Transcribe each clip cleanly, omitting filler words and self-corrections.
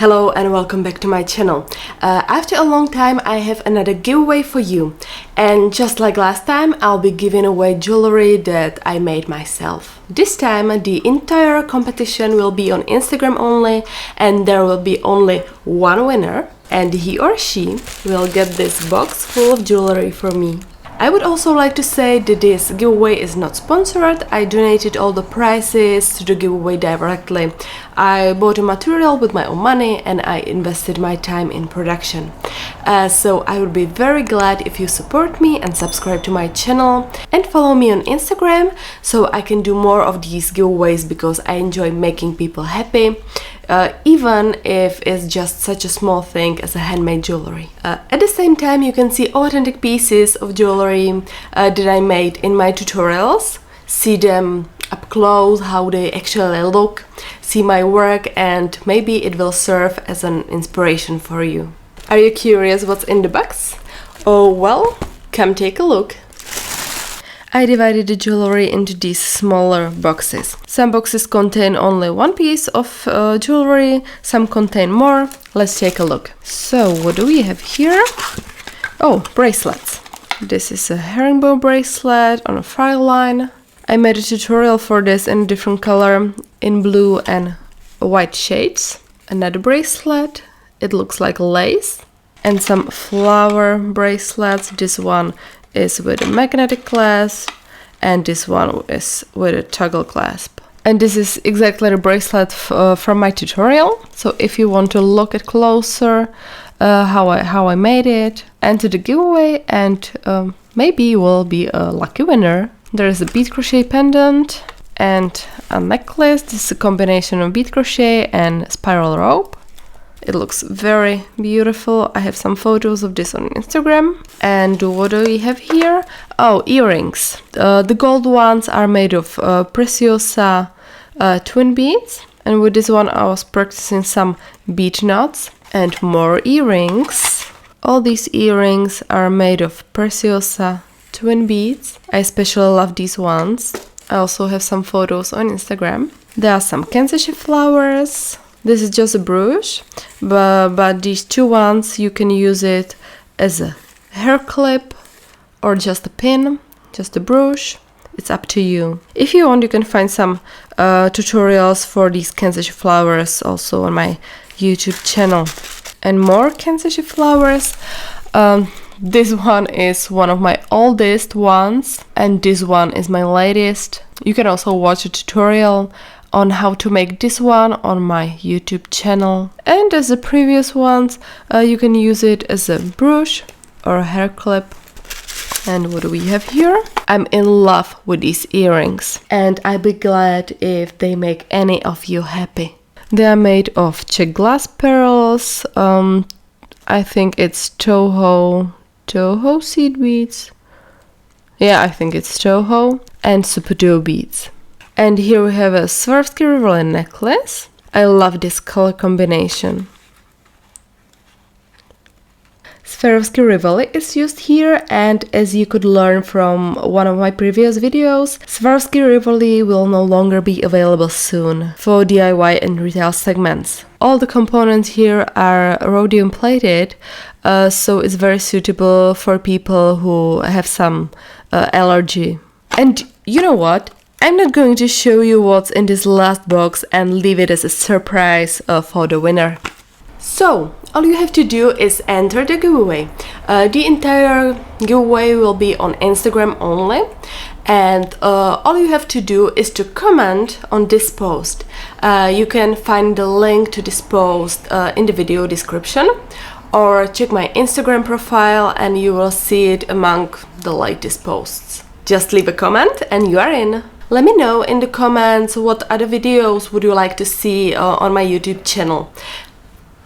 Hello and welcome back to my channel. After a long time I have another giveaway for you, and just like last time I'll be giving away jewelry that I made myself. This time the entire competition will be on Instagram only, and there will be only one winner, and he or she will get this box full of jewelry from me. I would also like to say that this giveaway is not sponsored. I donated all the prizes to the giveaway directly. I bought a material with my own money and I invested my time in production. So I would be very glad if you support me and subscribe to my channel and follow me on Instagram so I can do more of these giveaways, because I enjoy making people happy. Even if it's just such a small thing as a handmade jewelry. At the same time, you can see authentic pieces of jewelry that I made in my tutorials, see them up close, how they actually look, see my work, and maybe it will serve as an inspiration for you. Are you curious what's in the box? Oh well, come take a look. I divided the jewelry into these smaller boxes. Some boxes contain only one piece of jewelry, some contain more. Let's take a look. So, what do we have here? Oh, bracelets. This is a herringbone bracelet on a file line. I made a tutorial for this in a different color, in blue and white shades. Another bracelet. It looks like lace. And some flower bracelets. This one is with a magnetic clasp, and this one is with a toggle clasp. And this is exactly the bracelet from my tutorial. So if you want to look at closer how I made it, enter the giveaway, and maybe you will be a lucky winner. There is a bead crochet pendant and a necklace. This is a combination of bead crochet and spiral rope. It looks very beautiful. I have some photos of this on Instagram. And what do we have here? Oh, earrings. The gold ones are made of Preciosa twin beads. And with this one I was practicing some bead knots. And more earrings. All these earrings are made of Preciosa twin beads. I especially love these ones. I also have some photos on Instagram. There are some Kansas flowers. This is just a brooch, but these two ones, you can use it as a hair clip or just a pin, just a brooch. It's up to you. If you want, you can find some tutorials for these Kansas flowers also on my YouTube channel. And more Kansas flowers. This one is one of my oldest ones, and this one is my latest. You can also watch a tutorial on how to make this one on my YouTube channel. And as the previous ones, you can use it as a brooch or a hair clip. And what do we have here? I'm in love with these earrings, and I'd be glad if they make any of you happy. They are made of check glass pearls. I think it's Toho seed beads. Yeah, I think it's Toho, and Superdo beads. And here we have a Swarovski Rivoli necklace. I love this color combination. Swarovski Rivoli is used here, and as you could learn from one of my previous videos, Swarovski Rivoli will no longer be available soon for DIY and retail segments. All the components here are rhodium plated, so it's very suitable for people who have some allergy. And you know what? I'm not going to show you what's in this last box and leave it as a surprise for the winner. So, all you have to do is enter the giveaway. The entire giveaway will be on Instagram only, and all you have to do is to comment on this post. You can find the link to this post in the video description, or check my Instagram profile and you will see it among the latest posts. Just leave a comment and you are in. Let me know in the comments what other videos would you like to see on my YouTube channel.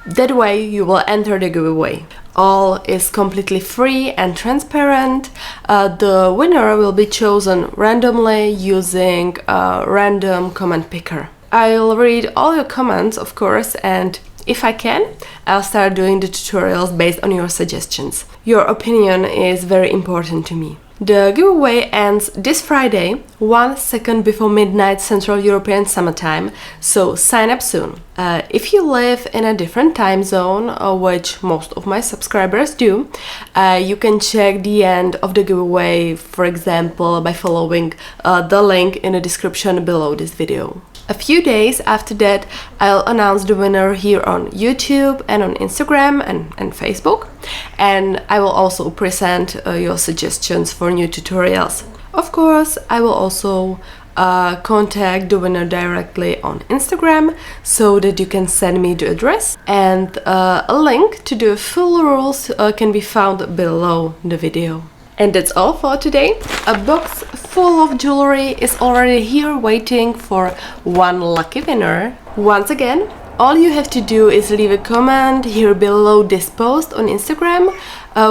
That way you will enter the giveaway. All is completely free and transparent. The winner will be chosen randomly using a random comment picker. I'll read all your comments, of course, and if I can, I'll start doing the tutorials based on your suggestions. Your opinion is very important to me. The giveaway ends this Friday, 1 second before midnight Central European Summertime, so sign up soon. If you live in a different time zone, which most of my subscribers do, you can check the end of the giveaway, for example, by following the link in the description below this video. A few days after that, I'll announce the winner here on YouTube and on Instagram and Facebook, and I will also present your suggestions for new tutorials. Of course, I will also contact the winner directly on Instagram so that you can send me the address, and a link to the full rules can be found below the video. And that's all for today. A box full of jewelry is already here waiting for one lucky winner. Once again, all you have to do is leave a comment here below this post on Instagram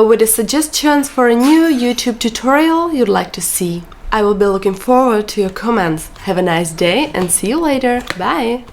with the suggestions for a new YouTube tutorial you'd like to see. I will be looking forward to your comments. Have a nice day and see you later. Bye!